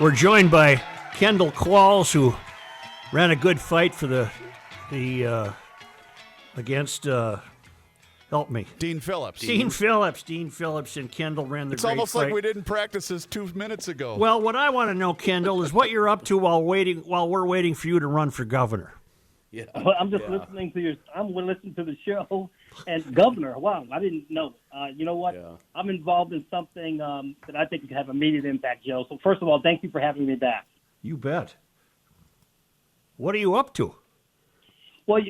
We're joined by Kendall Qualls, who ran a good fight for the against help me. Dean Phillips. Dean Phillips and Kendall ran the It's great almost fight. like we didn't practice this 2 minutes ago. Well, what I want to know, Kendall, is what you're up to while we're waiting for you to run for governor. Yeah. Well, I'm just listening to I'm listening to the show, and Governor. Wow, I didn't know. You know what? Yeah. I'm involved in something that I think could have immediate impact, Joe. So first of all, thank you for having me back. You bet. What are you up to? Well,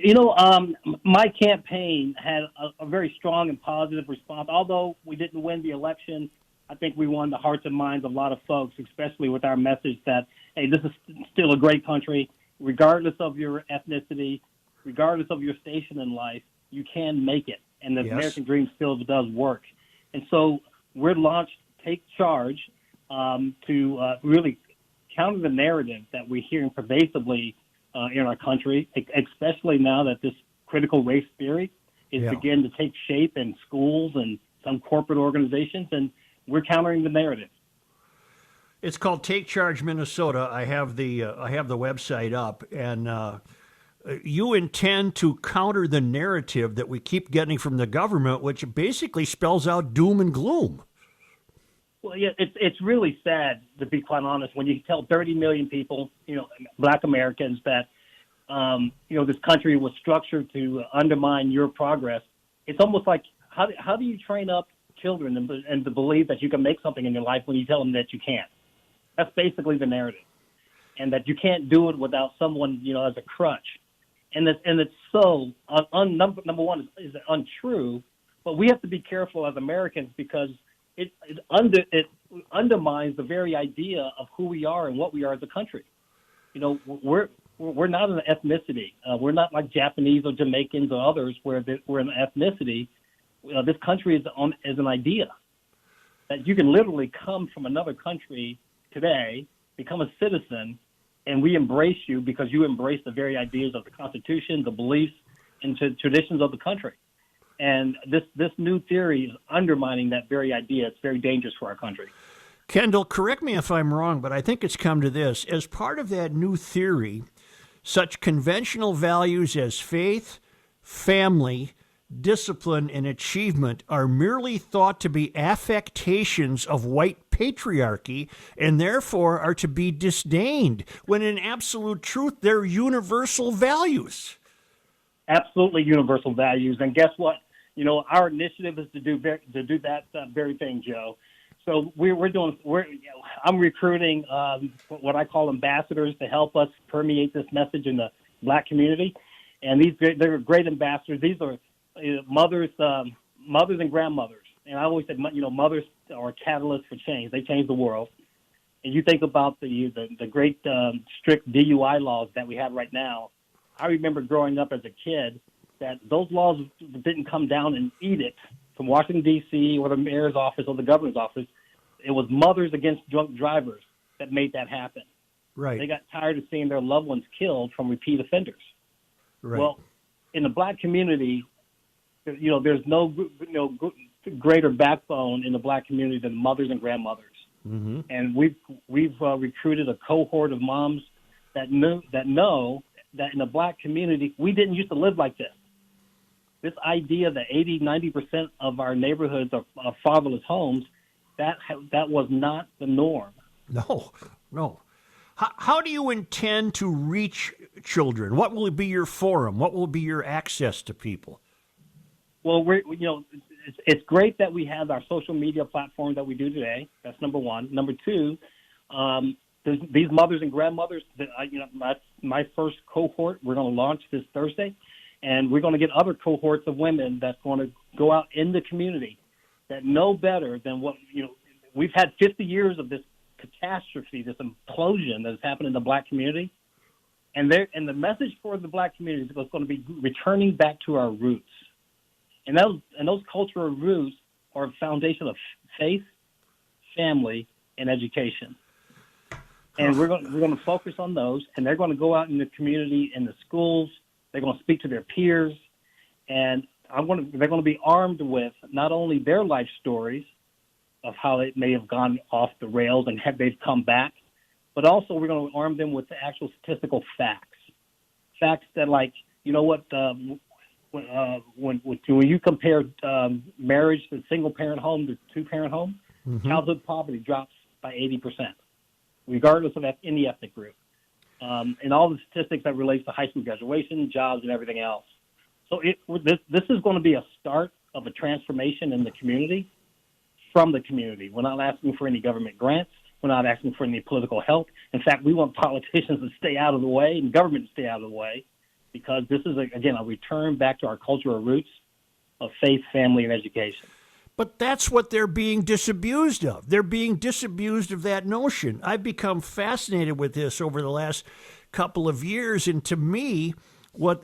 my campaign had a very strong and positive response. Although we didn't win the election, I think we won the hearts and minds of a lot of folks, especially with our message that, hey, this is still a great country. Regardless of your ethnicity, regardless of your station in life, you can make it. And the American dream still does work. And so we're launched TakeCharge to really counter the narrative that we're hearing pervasively in our country, especially now that this critical race theory is beginning to take shape in schools and some corporate organizations, and we're countering the narrative. It's called Take Charge Minnesota. I have the website up, and you intend to counter the narrative that we keep getting from the government, which basically spells out doom and gloom. Well, yeah, it's really sad, to be quite honest, when you tell 30 million people, Black Americans, that this country was structured to undermine your progress. It's almost like how do you train up children and to believe that you can make something in your life when you tell them that you can't? That's basically the narrative, and that you can't do it without someone, as a crutch. And it's so number one is untrue, but we have to be careful as Americans because it undermines the very idea of who we are and what we are as a country. We're not an ethnicity. We're not like Japanese or Jamaicans or others where we're an ethnicity. This country is an idea that you can literally come from another country today, become a citizen, and we embrace you because you embrace the very ideas of the Constitution, the beliefs, and traditions of the country. And this new theory is undermining that very idea. It's very dangerous for our country. Kendall, correct me if I'm wrong, but I think it's come to this. As part of that new theory, such conventional values as faith, family, discipline, and achievement are merely thought to be affectations of white patriarchy and therefore are to be disdained, when in absolute truth they're universal values. Absolutely universal values. And guess what? Our initiative is to do that very thing, Joe. So I'm recruiting what I call ambassadors to help us permeate this message in the Black community. And they're great ambassadors. These are mothers and grandmothers. And I always said, mothers are a catalyst for change. They change the world. And you think about the great strict DUI laws that we have right now. I remember growing up as a kid that those laws didn't come down in edict from Washington, D.C. or the mayor's office or the governor's office. It was mothers against drunk drivers that made that happen. Right. They got tired of seeing their loved ones killed from repeat offenders. Right. Well, in the Black community, there's no greater backbone in the Black community than mothers and grandmothers. Mm-hmm. And we've recruited a cohort of moms that know that in the Black community, we didn't used to live like this. This idea that 80-90% of our neighborhoods are fatherless homes, that was not the norm. No. How do you intend to reach children? What will be your forum? What will be your access to people? Well, it's great that we have our social media platform that we do today. That's number one. Number two, these mothers and grandmothers, my first cohort, we're going to launch this Thursday, and we're going to get other cohorts of women that's going to go out in the community that know better than what, we've had 50 years of this catastrophe, this implosion that has happened in the Black community. And the message for the Black community is going to be returning back to our roots. And those cultural roots are a foundation of faith, family, and education. And we're going to focus on those, and they're going to go out in the community, in the schools. They're going to speak to their peers, and they're going to be armed with not only their life stories of how it may have gone off the rails and they've come back, but also we're going to arm them with the actual statistical facts. Facts that, like, you know what, when you compare marriage to single-parent home to two-parent home, childhood poverty drops by 80%, regardless of any ethnic group. And all the statistics that relates to high school graduation, jobs, and everything else. So this is going to be a start of a transformation in the community, from the community. We're not asking for any government grants. We're not asking for any political help. In fact, we want politicians to stay out of the way and government to stay out of the way, because this is, again, a return back to our cultural roots of faith, family, and education. But that's what they're being disabused of. They're being disabused of that notion. I've become fascinated with this over the last couple of years, and to me, what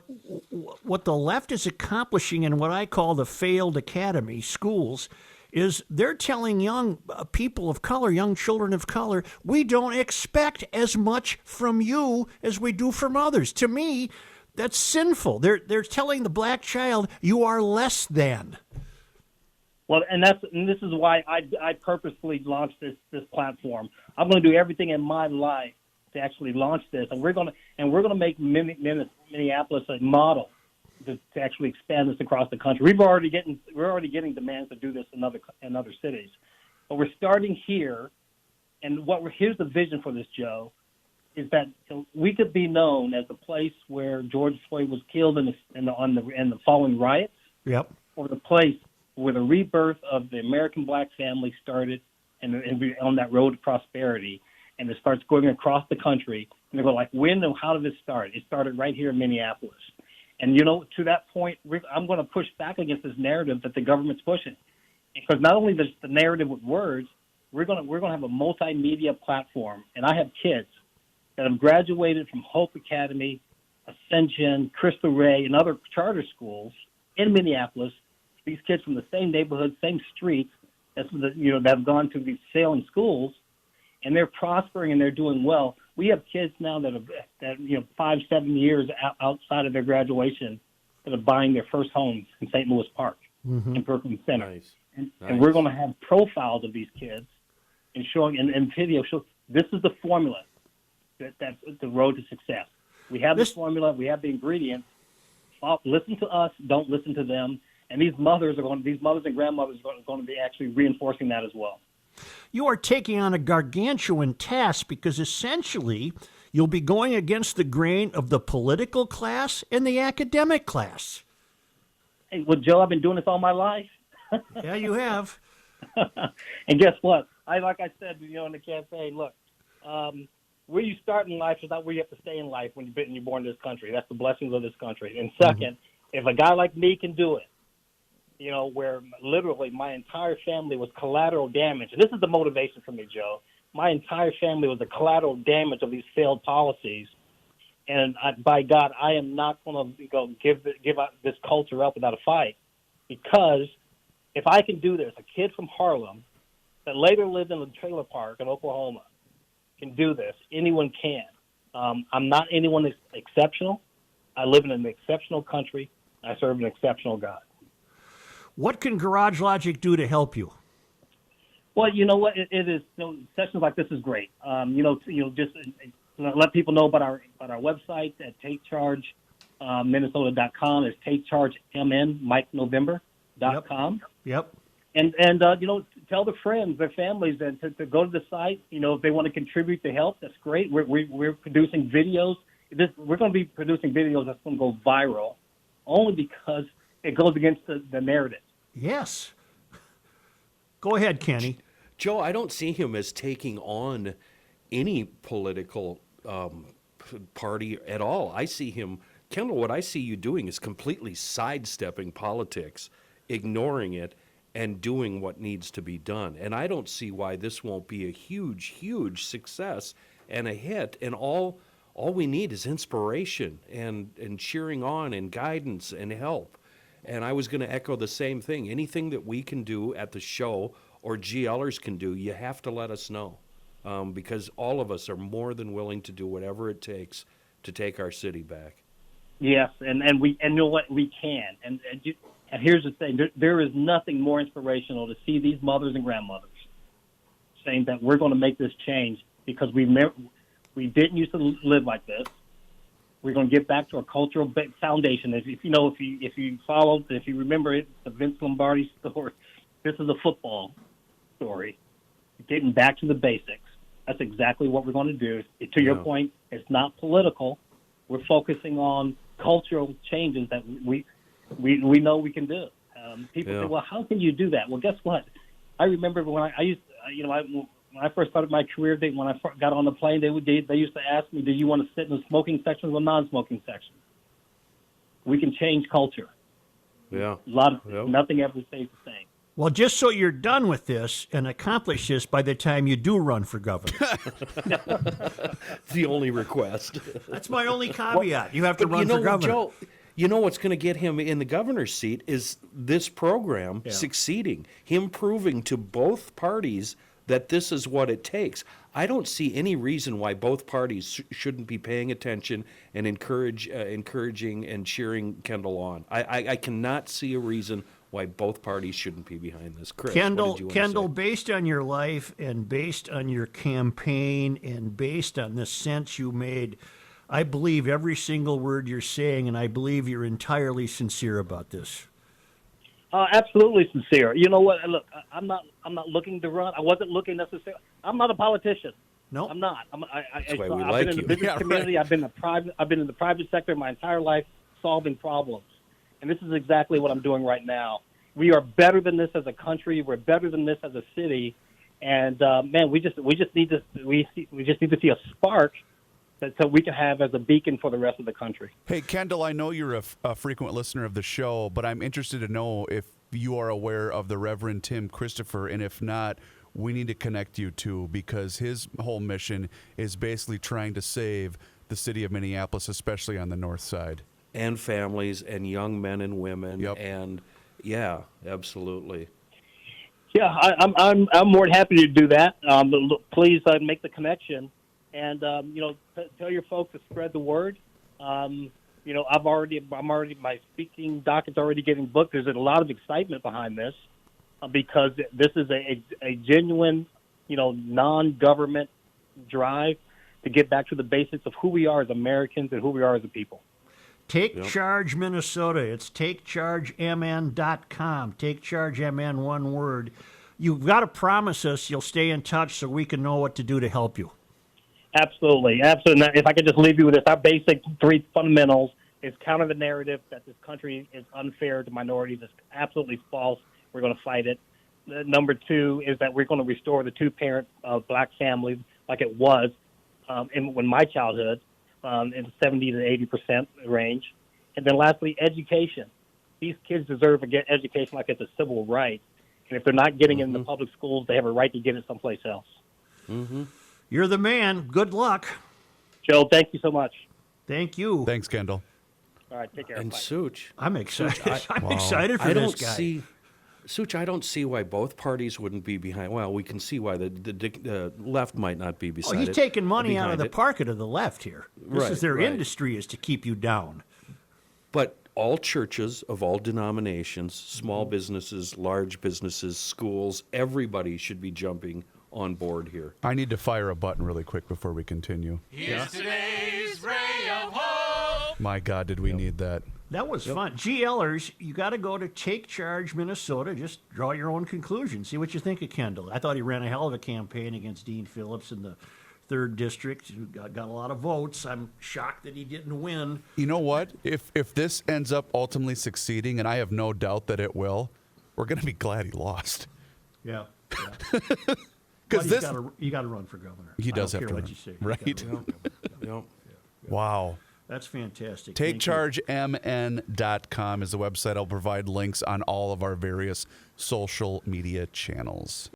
the left is accomplishing in what I call the failed academy schools is they're telling young people of color, young children of color, we don't expect as much from you as we do from others. To me, that's sinful. They're telling the black child, you are less than. Well, and this is why I purposely launched this platform. I'm going to do everything in my life to actually launch this, and we're going to make Minneapolis a model to actually expand this across the country. We're already getting demands to do this in other cities, but we're starting here. And here's the vision for this, Joe, is that we could be known as the place where George Floyd was killed in the following riots. Yep. Or the place where the rebirth of the American black family started, and on that road to prosperity, and it starts going across the country. And they go like, when and how did this start? It started right here in Minneapolis. And, to that point, I'm going to push back against this narrative that the government's pushing. Because not only the narrative with words, we're going to have a multimedia platform. And I have kids that have graduated from Hope Academy, Ascension, Cristo Rey, and other charter schools in Minneapolis. These kids from the same neighborhood, same streets, that have gone to these failing schools, and they're prospering and they're doing well. We have kids now that 5-7 years outside of their graduation that are buying their first homes in St. Louis Park, in Brooklyn Center. Nice. And we're going to have profiles of these kids and showing and video show this is the formula that's the road to success. We have this formula. We have the ingredients. Listen to us. Don't listen to them. And these mothers and grandmothers are going to be actually reinforcing that as well. You are taking on a gargantuan task because essentially you'll be going against the grain of the political class and the academic class. Hey, well, Joe, I've been doing this all my life. Yeah, you have. And guess what? Like I said, in the campaign, look, where you start in life is not where you have to stay in life when you're born in this country. That's the blessings of this country. And second, if a guy like me can do it, where literally my entire family was collateral damage. And this is the motivation for me, Joe. My entire family was the collateral damage of these failed policies. And by God, I am not going to go give out this culture up without a fight. Because if I can do this, a kid from Harlem that later lived in a trailer park in Oklahoma can do this. Anyone can. I'm not anyone exceptional. I live in an exceptional country. I serve an exceptional God. What can Garage Logic do to help you? Well, you know what, it is. Sessions like this is great. Just let people know about our website at TakeCharge, Minnesota.com. It's TakeCharge MN Mike November.com. Yep. And tell their friends, their families, and to go to the site. If they want to contribute to help, that's great. We're producing videos. We're going to be producing videos that's going to go viral, only because it goes against the narrative. Yes. Go ahead, Kenny. Joe, I don't see him as taking on any political party at all. I see him, Kendall, what I see you doing is completely sidestepping politics, ignoring it, and doing what needs to be done. And I don't see why this won't be a huge, huge success and a hit. And all we need is inspiration and cheering on and guidance and help. And I was going to echo the same thing. Anything that we can do at the show or GLers can do, you have to let us know. Because all of us are more than willing to do whatever it takes to take our city back. Yes, and you know what, we can. And here's the thing: there is nothing more inspirational to see these mothers and grandmothers saying that we're going to make this change because We didn't used to live like this. We're going to get back to our cultural foundation. If you remember it, the Vince Lombardi story. This is a football story. Getting back to the basics. That's exactly what we're going to do. To your point, it's not political. We're focusing on cultural changes that we know we can do. People say, "Well, how can you do that?" Well, guess what? I remember when when I first started my career, when I got on the plane, they used to ask me, "Do you want to sit in the smoking sections or non-smoking sections?" We can change culture. Yeah. Nothing ever stays the same. Well, just so you're done with this and accomplish this by the time you do run for governor. The only request. That's my only caveat. You have to run for governor. Joe, you know what's going to get him in the governor's seat is this program succeeding, him proving to both parties that this is what it takes. I don't see any reason why both parties shouldn't be paying attention and encouraging and cheering Kendall on. I cannot see a reason why both parties shouldn't be behind this. Chris, Kendall, based on your life and based on your campaign and based on the sense you made, I believe every single word you're saying, and I believe you're entirely sincere about this. Absolutely sincere. You know what? Look, I'm not looking to run. I wasn't looking necessarily. I'm not a politician. No, I'm not. That's why we I've like been in you. the business community. Right. I've been in the private sector my entire life, solving problems, and this is exactly what I'm doing right now. We are better than this as a country. We're better than this as a city, and man, we just need to see a spark so we can have as a beacon for the rest of the country. Hey, Kendall, I know you're a frequent listener of the show, but I'm interested to know if you are aware of the Reverend Tim Christopher, and if not, we need to connect you two, because his whole mission is basically trying to save the city of Minneapolis, especially on the north side. And families and young men and women. Yep. And yeah, absolutely. Yeah, I'm more than happy to do that. Please make the connection, and tell your folks to spread the word. I'm already my speaking docket's already getting booked. There's a lot of excitement behind this because this is a genuine, non-government drive to get back to the basics of who we are as Americans and who we are as a people. TakeCharge Minnesota. It's TakeChargeMN.com. TakeChargeMN, one word. You've got to promise us you'll stay in touch so we can know what to do to help you. Absolutely. Absolutely. If I could just leave you with this, our basic three fundamentals is counter the narrative that this country is unfair to minorities. It's absolutely false. We're going to fight it. Number two is that we're going to restore the two-parent black family like it was in my childhood. In 70 to 80% range. And then lastly, education. These kids deserve to get education like it's a civil right. And if they're not getting it in the public schools, they have a right to get it someplace else. Mm-hmm. You're the man. Good luck. Joe, thank you so much. Thank you. Thanks, Kendall. All right, take care. And Bye. Such. I'm excited. I'm excited for this guy. Such, I don't see why both parties wouldn't be behind. Well, we can see why the left might not be beside it. He's taking money out of the it. pocket of the left here. This is their industry, is to keep you down. But all churches of all denominations, small businesses, large businesses, schools, everybody should be jumping on board here. I need to fire a button really quick before we continue. Here's today's ray of hope. My God, did we need that? That was fun. GLers, you got to go to TakeCharge Minnesota. Just draw your own conclusion. See what you think of Kendall. I thought he ran a hell of a campaign against Dean Phillips in the 3rd District. He got a lot of votes. I'm shocked that he didn't win. You know what? If this ends up ultimately succeeding, and I have no doubt that it will, we're going to be glad he lost. Yeah. Because you got to run for governor. He does I have don't care to what run. you say. Right. Yep. Wow. That's fantastic. Thank you. TakeChargeMN.com is the website. I'll provide links on all of our various social media channels.